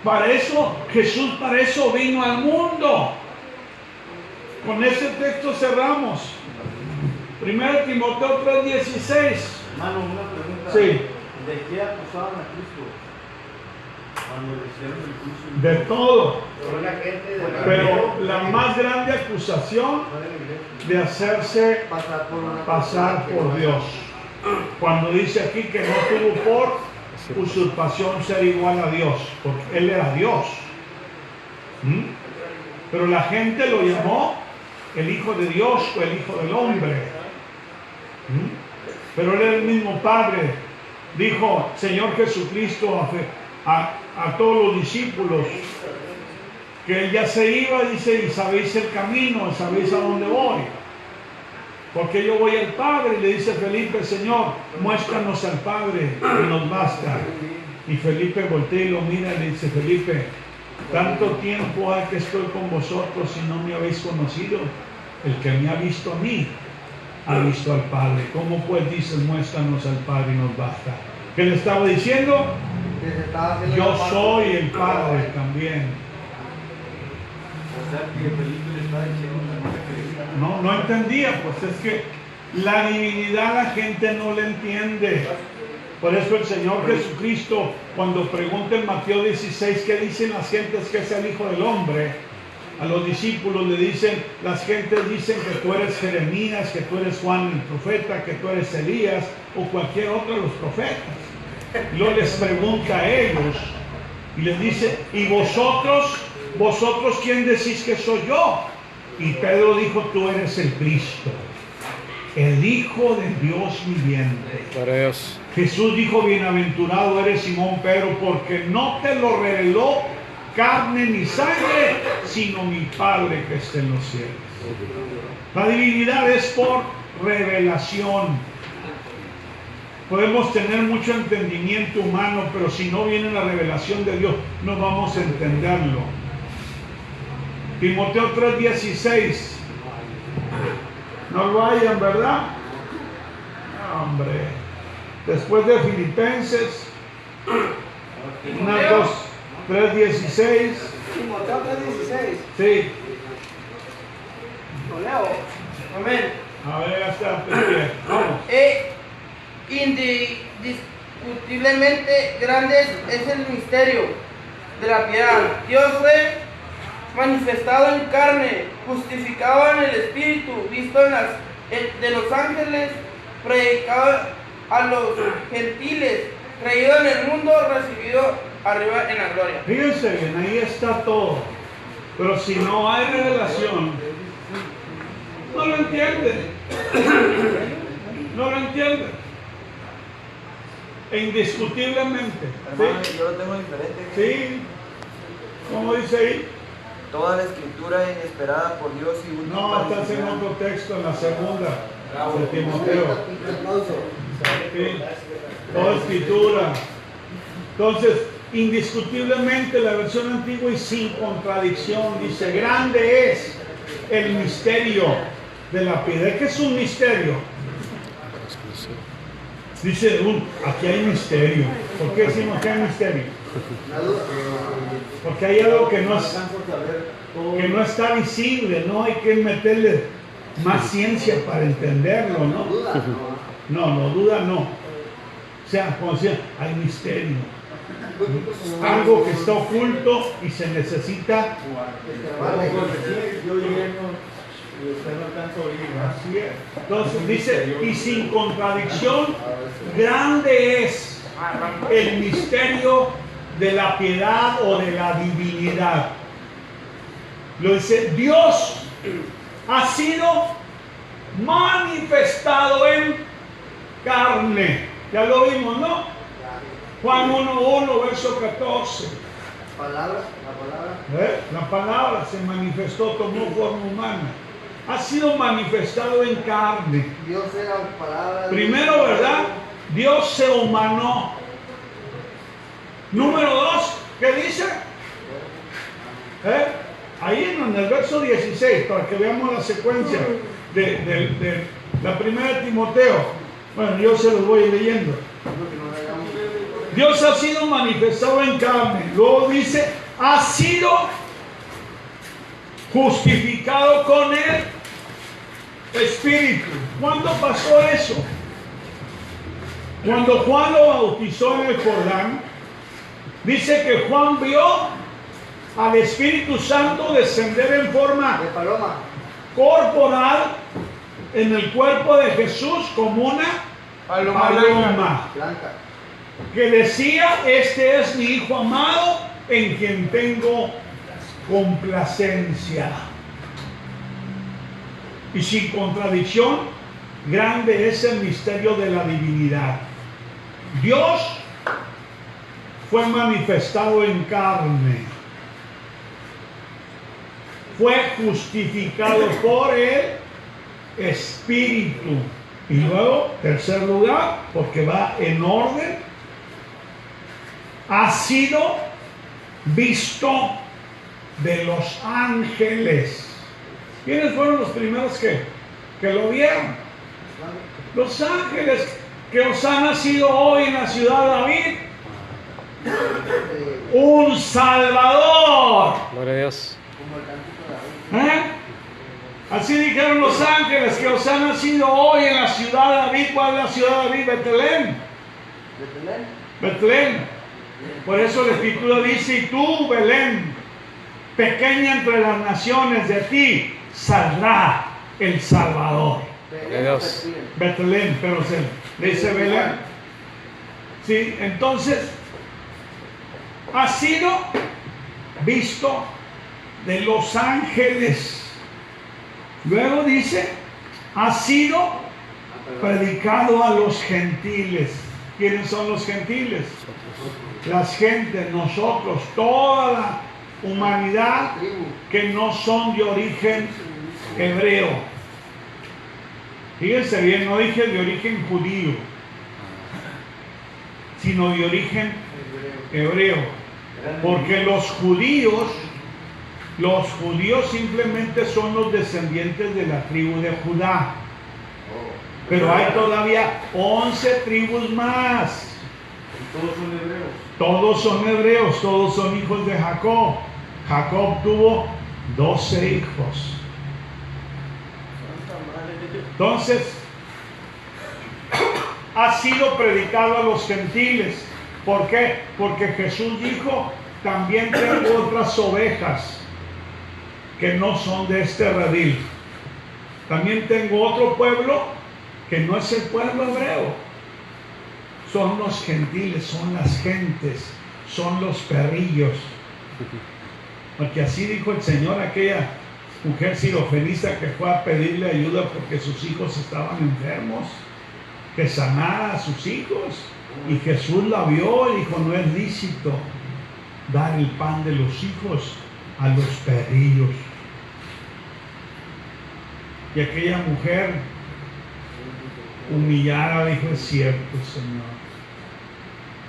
Para eso, Jesús para eso vino al mundo. Con ese texto cerramos. 1 Timoteo 3:16. Hermano, una pregunta. Sí. ¿De qué acusaban a Cristo cuando le hicieron el juicio? De todo. Por la gente de Pero la más grande acusación de hacerse pasar por Dios. Cuando dice aquí que no tuvo por usurpación ser igual a Dios, porque Él era Dios. Pero la gente lo llamó el Hijo de Dios o el Hijo del Hombre. Pero Él era el mismo Padre. Dijo Señor Jesucristo a todos los discípulos que Él ya se iba, dice, y sabéis el camino, sabéis a dónde voy. Porque yo voy al Padre, y le dice Felipe, Señor, muéstranos al Padre, y nos basta. Y Felipe voltea y lo mira y le dice, Felipe, tanto tiempo hay que estoy con vosotros y no me habéis conocido. El que me ha visto a mí, ha visto al Padre. ¿Cómo pues dices, muéstranos al Padre y nos basta? ¿Qué le estaba diciendo? Yo soy el Padre también. O sea, que Felipe le está diciendo No entendía, pues es que la divinidad la gente no le entiende. Por eso el Señor Jesucristo, cuando pregunta en Mateo 16 qué dicen las gentes que es el Hijo del Hombre, a los discípulos le dicen, las gentes dicen que tú eres Jeremías, que tú eres Juan el profeta, que tú eres Elías o cualquier otro de los profetas. Y luego les pregunta a ellos y les dice, ¿y vosotros quién decís que soy yo? Y Pedro dijo, tú eres el Cristo, el Hijo de Dios viviente. Para Dios. Jesús dijo, bienaventurado eres Simón Pedro, porque no te lo reveló carne ni sangre, sino mi Padre que está en los cielos. La divinidad es por revelación. Podemos tener mucho entendimiento humano, pero si no viene la revelación de Dios, no vamos a entenderlo. Timoteo 3:16. No lo hayan, ¿verdad? Hombre. Después de Filipenses, 3:16. Timoteo 3:16. Sí. Lo leo. Amén. A ver, hasta vamos. Indiscutiblemente grande es el misterio de la piedad. Dios fue manifestado en carne, justificado en el Espíritu, visto de los ángeles, predicado a los gentiles, creído en el mundo, recibido arriba en la gloria. Fíjense bien, ahí está todo. Pero si no hay revelación, no lo entienden. No lo entienden. E indiscutiblemente. Hermano, ¿Sí? yo lo tengo diferente. Sí. ¿Cómo dice ahí? Toda la escritura inesperada por Dios y útil No, para estás en enseñar. otro texto, en la segunda de Timoteo. Sí. Toda escritura. Entonces, indiscutiblemente la versión antigua y sin contradicción dice, grande es el misterio de la piedad. ¿Qué es un misterio? Dice, aquí hay misterio. ¿Por qué decimos que hay misterio? Porque hay algo que no está visible, no hay que meterle más ciencia para entenderlo, ¿no? No, duda no. O sea, como decía, hay misterio. Algo que está oculto y se necesita Y usted no alcanza a oír. Así es. Entonces dice, y sin contradicción, grande es el misterio de la piedad o de la divinidad. Lo dice, Dios ha sido manifestado en carne. Ya lo vimos, ¿no? Juan 1:1, verso 14. La palabra se manifestó, tomó forma humana. Ha sido manifestado en carne. Dios era palabra. Primero, ¿verdad? Dios se humanó. Número 2, ¿qué dice? Ahí en el verso 16, para que veamos la secuencia de la primera de Timoteo. Bueno, yo se los voy leyendo. Dios ha sido manifestado en carne. Luego dice, ha sido justificado con el Espíritu. ¿Cuándo pasó eso? Cuando Juan lo bautizó en el Jordán, dice que Juan vio al Espíritu Santo descender en forma De paloma. corporal en el cuerpo de Jesús como una paloma Blanca. que decía, este es mi Hijo amado en quien tengo complacencia. Y sin contradicción, grande es el misterio de la divinidad. Dios fue manifestado en carne, fue justificado por el Espíritu. Y luego, tercer lugar, porque va en orden, ha sido visto de los ángeles. ¿Quiénes fueron los primeros que lo vieron? Los ángeles, que os ha nacido hoy en la ciudad de David un Salvador. Gloria a Dios. Así dijeron los ángeles, que os ha nacido hoy en la ciudad de David. ¿Cuál es la ciudad de David? Betlén. Betlén. Por eso la Escritura dice, y tú, Belén, pequeña entre las naciones, de ti saldrá el Salvador. Gloria a Dios. Betlén, pero se dice Belén. Sí, entonces ha sido visto de los ángeles. Luego dice, ha sido predicado a los gentiles. ¿Quiénes son los gentiles? Las gentes, nosotros, toda la humanidad que no son de origen hebreo. Fíjense bien, no dije de origen judío, sino de origen hebreo. Porque los judíos simplemente son los descendientes de la tribu de Judá. Pero hay todavía 11 tribus más. Todos son hebreos. Todos son hebreos, todos son hijos de Jacob. Jacob tuvo 12 hijos. Entonces, ha sido predicado a los gentiles. ¿Por qué? Porque Jesús dijo, también tengo otras ovejas que no son de este redil. También tengo otro pueblo que no es el pueblo hebreo. Son los gentiles, son las gentes, son los perrillos. Porque así dijo el Señor a aquella mujer sirofenista que fue a pedirle ayuda porque sus hijos estaban enfermos, que sanara a sus hijos. Y Jesús la vio y dijo, no es lícito dar el pan de los hijos a los perrillos. Y aquella mujer humillada dijo, es cierto, Señor,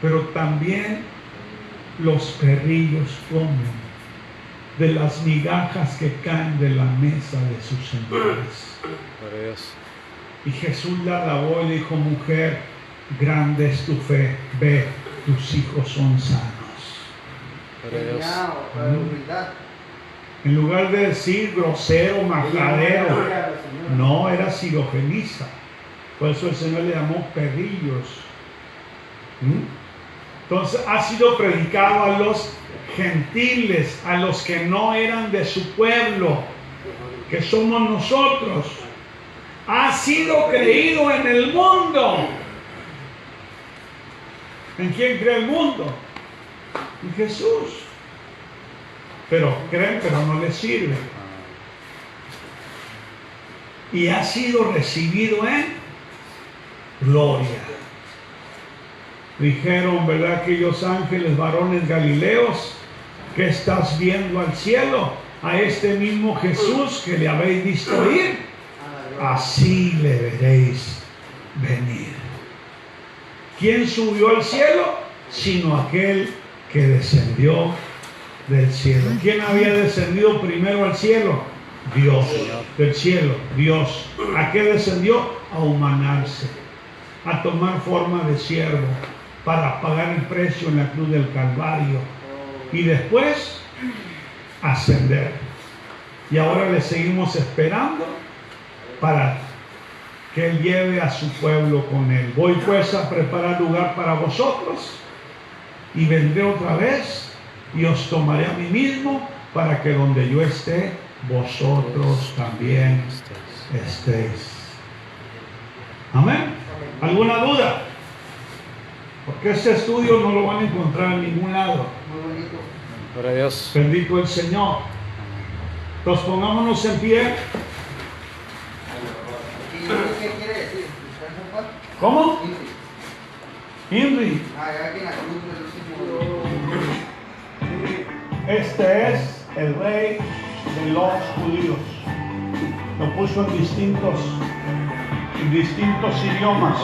pero también los perrillos comen de las migajas que caen de la mesa de sus señores. Gloria a Dios. Y Jesús la alabó y le dijo, mujer, grande es tu fe, ve, tus hijos son sanos. Gloria a Dios. En lugar de decir grosero, majadero, no, era sirofenista. Por eso el Señor le llamó perrillos. Entonces ha sido predicado a los gentiles, a los que no eran de su pueblo, que somos nosotros, ha sido creído en el mundo. ¿En quién cree el mundo? En Jesús. Pero creen, pero no les sirve. Y ha sido recibido en gloria. Dijeron, ¿verdad? Aquellos ángeles varones galileos, que estás viendo al cielo, a este mismo Jesús que le habéis visto ir, así le veréis venir. ¿Quién subió al cielo? Sino aquel que descendió del cielo. ¿Quién había descendido primero al cielo? Dios. Del cielo, Dios. ¿A qué descendió? A humanarse, a tomar forma de siervo, para pagar el precio en la cruz del Calvario, y después ascender. Y ahora le seguimos esperando para que Él lleve a su pueblo con Él. Voy pues a preparar lugar para vosotros, y vendré otra vez, y os tomaré a mí mismo, para que donde yo esté, vosotros también estéis. Amén. ¿Alguna duda? Porque este estudio no lo van a encontrar en ningún lado. Muy bonito. Gloria a Dios. Bendito el Señor. Entonces pongámonos en pie. ¿Qué quiere decir? ¿Cómo? Inri. Aquí en la cruz Este es el rey de los judíos. Lo puso en distintos idiomas.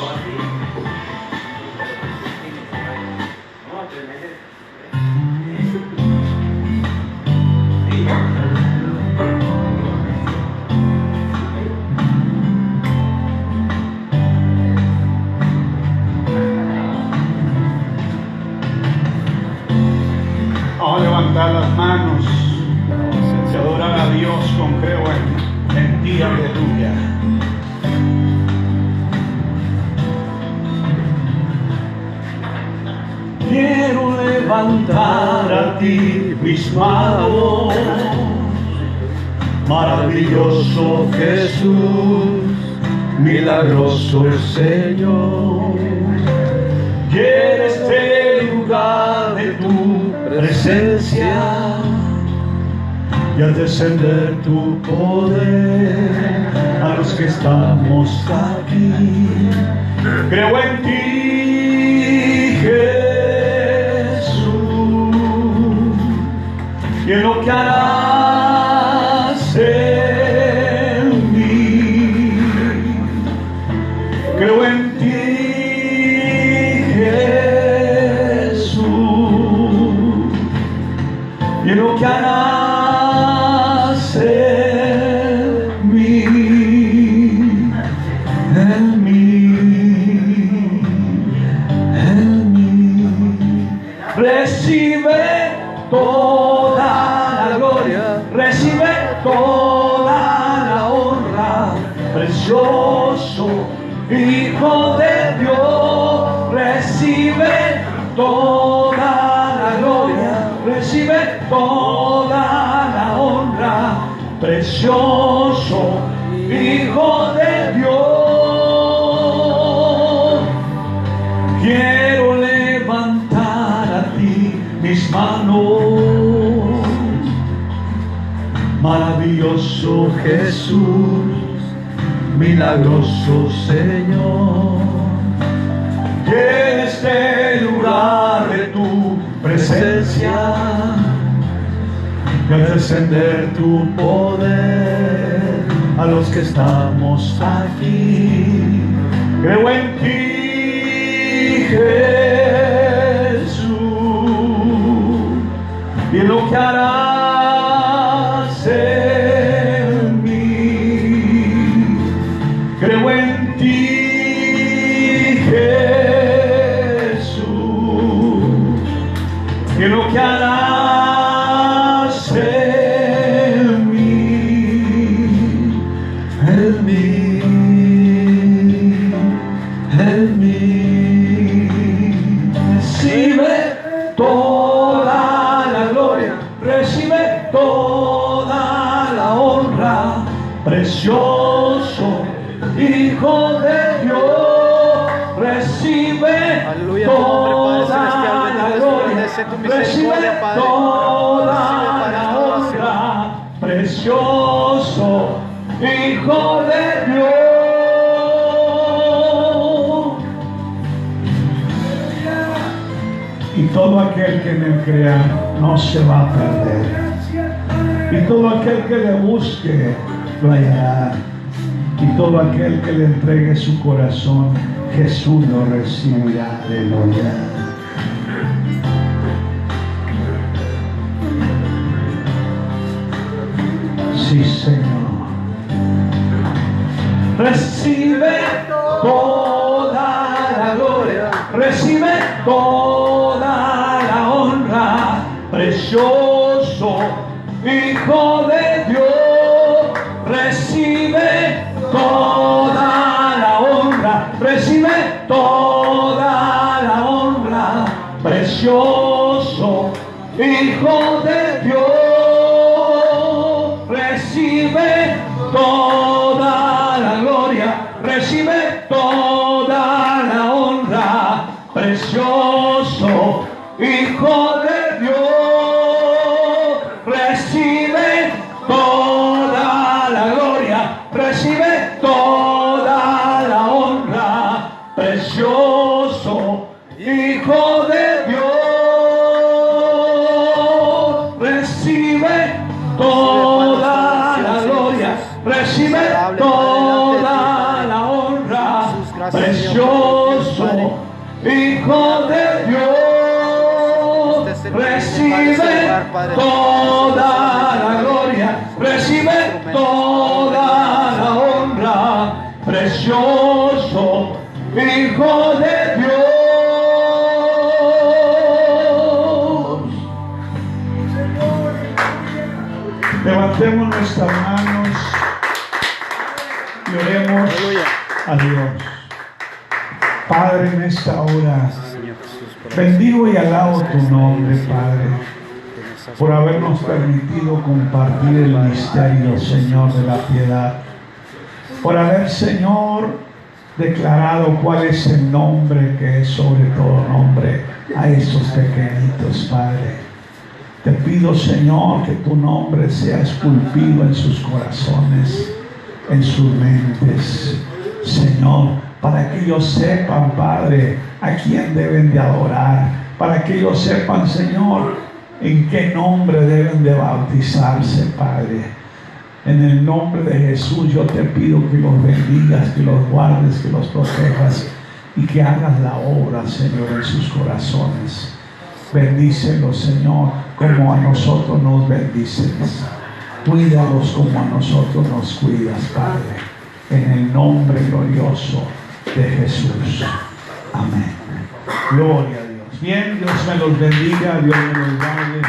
Vamos a levantar las manos y adorar a Dios con creo en ti, aleluya. Quiero levantar a ti mis manos, maravilloso Jesús, milagroso Señor. Quiero este lugar de tu presencia y al descender tu poder a los que estamos aquí. Creo en ti, Jesús, y en lo que harás en mí. Creo en ti, y en lo que harás en mí, en mí, en mí. Recibe toda la gloria, recibe toda la honra, precioso Hijo de Dios, recibe toda la gloria, recibe toda la honra, precioso Hijo de Dios. Quiero levantar a ti mis manos, maravilloso Jesús, milagroso Señor. Que en este lugar de tu presencia y al descender tu poder a los que estamos aquí. Creo en ti, Jesús, y en lo que harás en mí. Creo en ti, y en lo que harás en mí, en mí, en precioso Hijo de Dios, recibe toda la gloria, recibe toda la honra, precioso Hijo de Dios. Y todo aquel que en él crea no se va a perder, y todo aquel que le busque lo hallará, y todo aquel que le entregue su corazón, Jesús lo recibirá. Aleluya. Sí, Señor. Recibe toda la gloria, recibe toda la honra, precioso Hijo de Dios, recibe toda la honra, recibe toda la honra, precioso Hijo de Dios, recibe toda la gloria, recibe toda la honra, precioso Hijo de Dios, recibe toda la gloria, recibe toda la honra, precioso Hijo de Dios, recibe toda la gloria, recibe toda la honra, precioso Hijo de Dios, recibe toda la gloria, recibe toda la honra, precioso Hijo de Dios. Levantemos nuestras manos y oremos a Dios. Padre, en esta hora bendigo y alabo tu nombre, Padre, por habernos permitido compartir el misterio, Señor, de la piedad, por haber, Señor, declarado cuál es el nombre que es sobre todo nombre a esos pequeñitos, Padre. Te pido, Señor, que tu nombre sea esculpido en sus corazones, en sus mentes, Señor, para que ellos sepan, Padre, a quién deben de adorar, para que ellos sepan, Señor, en qué nombre deben de bautizarse, Padre. En el nombre de Jesús yo te pido que los bendigas, que los guardes, que los protejas y que hagas la obra, Señor, en sus corazones. Bendícelos, Señor, como a nosotros nos bendices. Cuídalos como a nosotros nos cuidas, Padre. En el nombre glorioso de Jesús. Amén. Gloria a Dios. Bien, Dios me los bendiga, Dios me los guarde.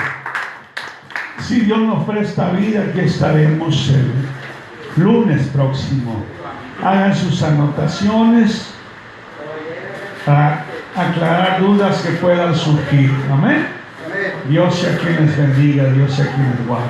Si Dios nos presta vida, aquí estaremos el lunes próximo. Hagan sus anotaciones para aclarar dudas que puedan surgir. Amén. Dios sea quien les bendiga, Dios sea quien les guarde.